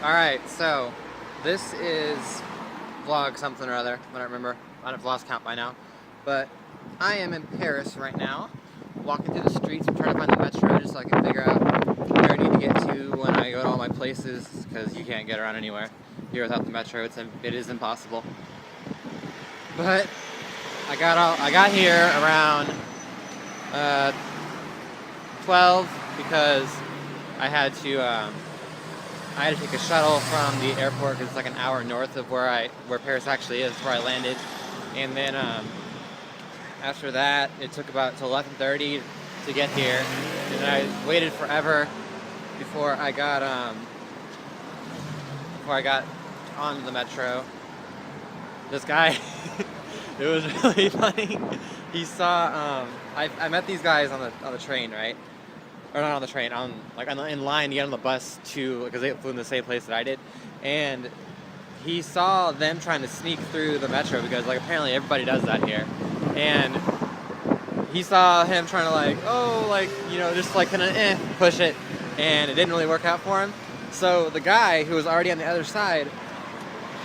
Alright, so this is vlog something or other. I don't remember. I've lost count by now. But I am in Paris right now, walking through the streets. I'm trying to find the metro just so I can figure out where I need to get to when I go to all my places, because you can't get around anywhere here without the metro. It is impossible. But I got here around 12 because I had to take a shuttle from the airport because it's like an hour north of where Paris actually is, where I landed. And then after that, it took about till 11:30 to get here, and I waited forever before I got on the metro. This guy, it was really funny. He saw I met these guys on the train, right? Or not on the train, in line to get on the bus to, because they flew in the same place that I did, and he saw them trying to sneak through the metro because apparently everybody does that here, and he saw him trying to just kind of push it, and it didn't really work out for him. So the guy who was already on the other side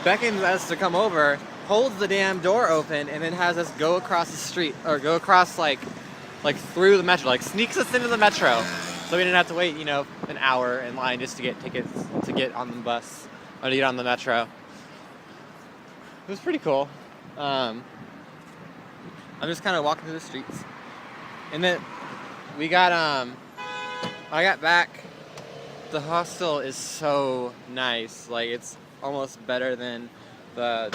beckons us to come over, holds the damn door open, and then has us go across the street, or go across through the metro, sneaks us into the metro, so we didn't have to wait, an hour in line just to get tickets to get on the bus, or to get on the metro. It was pretty cool. I'm just kind of walking through the streets, and then I got back. The hostel is so nice. It's almost better than the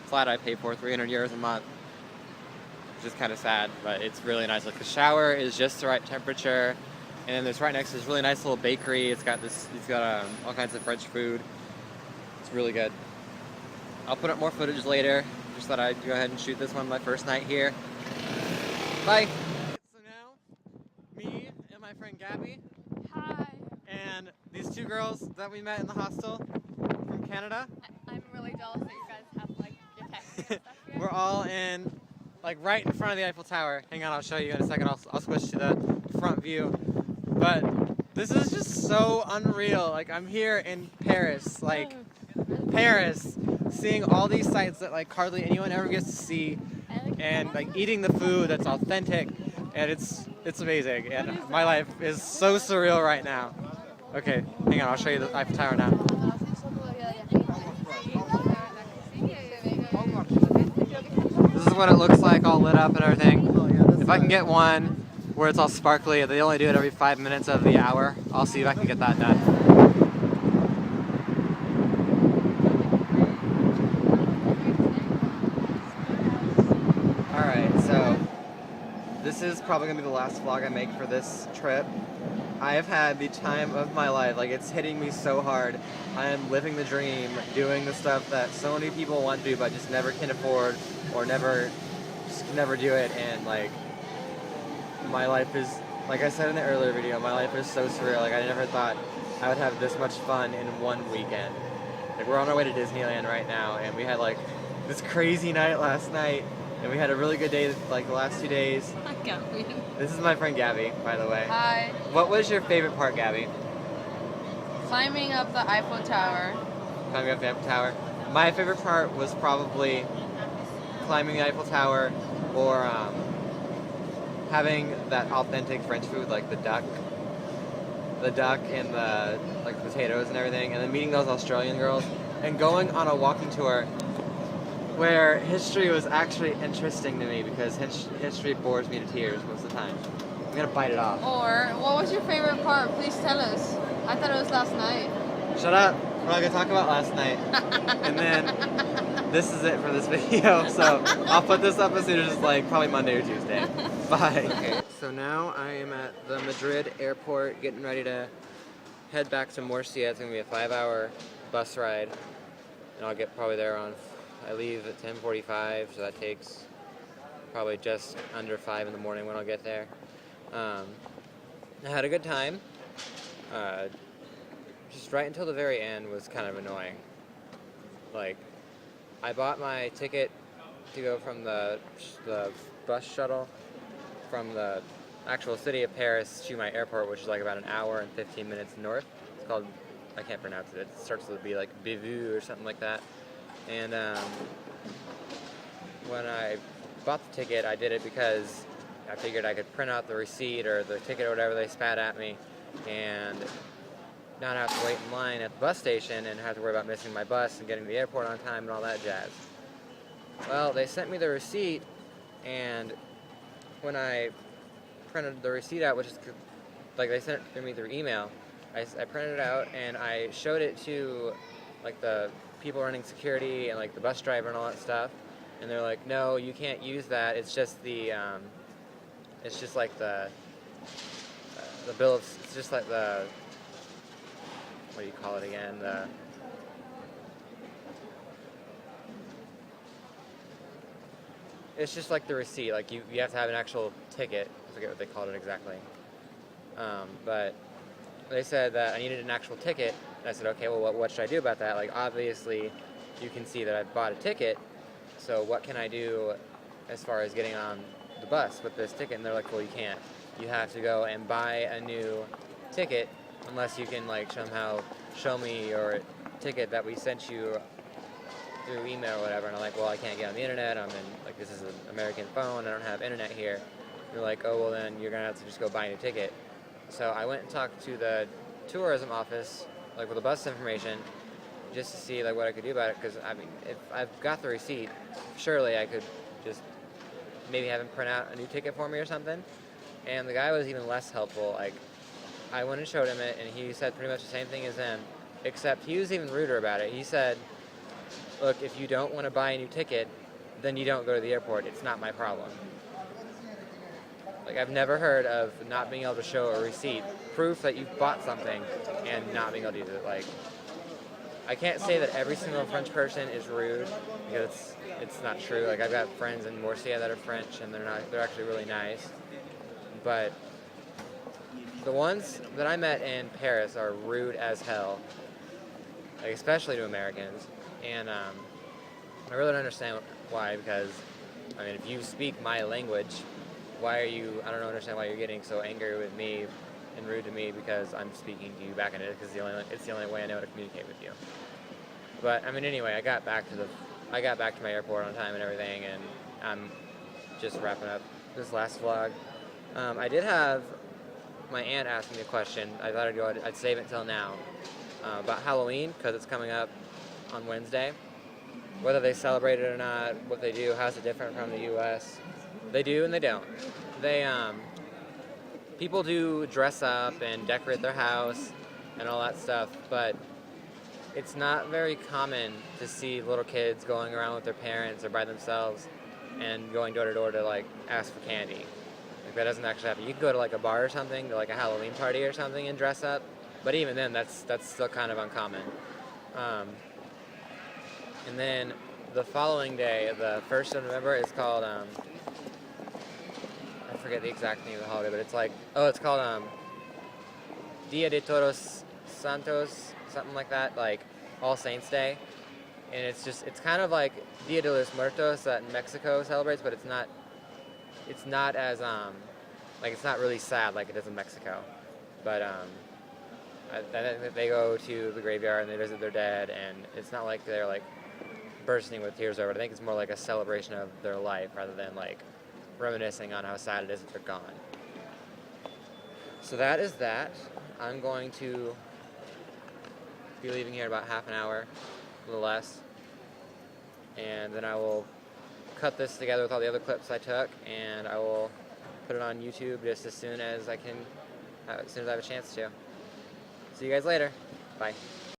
flat I pay for, 300 euros a month. Just kind of sad, but it's really nice. The shower is just the right temperature, and then there's right next to this really nice little bakery. It's got all kinds of French food. It's really good. I'll put up more footage later. Just thought I'd go ahead and shoot this one my first night here. Bye. So now, me and my friend Gabby. Hi. And these two girls that we met in the hostel from Canada. I'm really jealous that you guys have your tech and stuff here. We're all in right in front of the Eiffel Tower. Hang on, I'll show you in a second. I'll switch to the front view. But this is just so unreal. I'm here in Paris, Paris, seeing all these sights that hardly anyone ever gets to see, and eating the food that's authentic, and it's amazing. And my life is so surreal right now. Okay, hang on, I'll show you the Eiffel Tower now. This is what it looks like, all lit up and everything. If I can get one where it's all sparkly, they only do it every 5 minutes of the hour. I'll see if I can get that done. Alright, so this is probably going to be the last vlog I make for this trip. I have had the time of my life. It's hitting me so hard. I am living the dream, doing the stuff that so many people want to do but just never can afford, or never do it. And my life is, like I said in the earlier video, my life is so surreal. I never thought I would have this much fun in one weekend. We're on our way to Disneyland right now, and we had this crazy night last night, and we had a really good day the last 2 days. This is my friend Gabby, by the way. Hi. What was your favorite part, Gabby? Climbing up the Eiffel Tower. Climbing up the Eiffel Tower. My favorite part was probably climbing the Eiffel Tower, or having that authentic French food, the duck and the potatoes and everything, and then meeting those Australian girls, and going on a walking tour where history was actually interesting to me, because history bores me to tears most of the time. I'm gonna bite it off. Or, what was your favorite part? Please tell us. I thought it was last night. Shut up. We're not gonna talk about last night. And then this is it for this video. So I'll put this up as soon as probably Monday or Tuesday. Bye. Okay, so now I am at the Madrid airport, getting ready to head back to Murcia. It's gonna be a 5-hour bus ride, and I'll get probably there I leave at 10:45, so that takes probably just under 5 in the morning when I'll get there. I had a good time. Just right until the very end was kind of annoying. I bought my ticket to go from the bus shuttle from the actual city of Paris to my airport, which is about an hour and 15 minutes north. It's called I can't pronounce it. It starts with B, like Bivu or something like that. And when I bought the ticket, I did it because I figured I could print out the receipt or the ticket or whatever they spat at me, and not have to wait in line at the bus station and have to worry about missing my bus and getting to the airport on time and all that jazz. Well, they sent me the receipt, and when I printed the receipt out, which is like they sent it to me through email, I printed it out and I showed it to like the people running security and like the bus driver and all that stuff, and they're like, no, you can't use that. It's just the it's just like the bill of, it's just like the, what do you call it again, it's just like the receipt. Like you have to have an actual ticket. I forget what they called it exactly. But they said that I needed an actual ticket. And I said, okay, well, what should I do about that? Like, obviously, you can see that I bought a ticket. So what can I do as far as getting on the bus with this ticket? And they're like, well, you can't. You have to go and buy a new ticket unless you can, like, somehow show me your ticket that we sent you through email or whatever. And I'm like, well, I can't get on the internet. I'm in, like, this is an American phone. I don't have internet here. And they're like, oh, well, then you're going to have to just go buy a new ticket. So I went and talked to the tourism office, like, with the bus information, just to see, like, what I could do about it. Because, I mean, if I've got the receipt, surely I could just maybe have him print out a new ticket for me or something. And the guy was even less helpful. Like, I went and showed him it, and he said pretty much the same thing as them, except he was even ruder about it. He said, look, if you don't want to buy a new ticket, then you don't go to the airport. It's not my problem. Like, I've never heard of not being able to show a receipt, proof that you bought something, and not being able to use it. Like, I can't say that every single French person is rude, because it's not true. Like, I've got friends in Murcia that are French, and they're actually really nice. But the ones that I met in Paris are rude as hell, like, especially to Americans. And I really don't understand why, because, I mean, if you speak my language, why are you, I don't understand why you're getting so angry with me and rude to me because I'm speaking to you back in it, because it's the only way I know how to communicate with you. But, I mean, anyway, I got back to my airport on time and everything, and I'm just wrapping up this last vlog. I did have my aunt ask me a question. I thought I'd save it till now, about Halloween, because it's coming up on Wednesday. Whether they celebrate it or not, what they do, how's it different from the U.S. They do and they don't. People do dress up and decorate their house and all that stuff, but it's not very common to see little kids going around with their parents or by themselves and going door to door to, like, ask for candy. Like, that doesn't actually happen. You can go to, like, a bar or something, to, like, a Halloween party or something and dress up, but even then, that's still kind of uncommon. And then the following day, the 1st of November, is called, I forget the exact name of the holiday, but it's like, it's called Dia de Todos Santos, something like that, like All Saints Day. And it's kind of like Dia de los Muertos that Mexico celebrates, but it's not as, like, it's not really sad like it is in Mexico. But, they go to the graveyard and they visit their dead, and it's not like they're, like, bursting with tears over it. I think it's more like a celebration of their life rather than, like, reminiscing on how sad it is that they're gone. So that is that. I'm going to be leaving here in about half an hour, a little less, and then I will cut this together with all the other clips I took, and I will put it on YouTube just as soon as I have a chance to. See you guys later. Bye.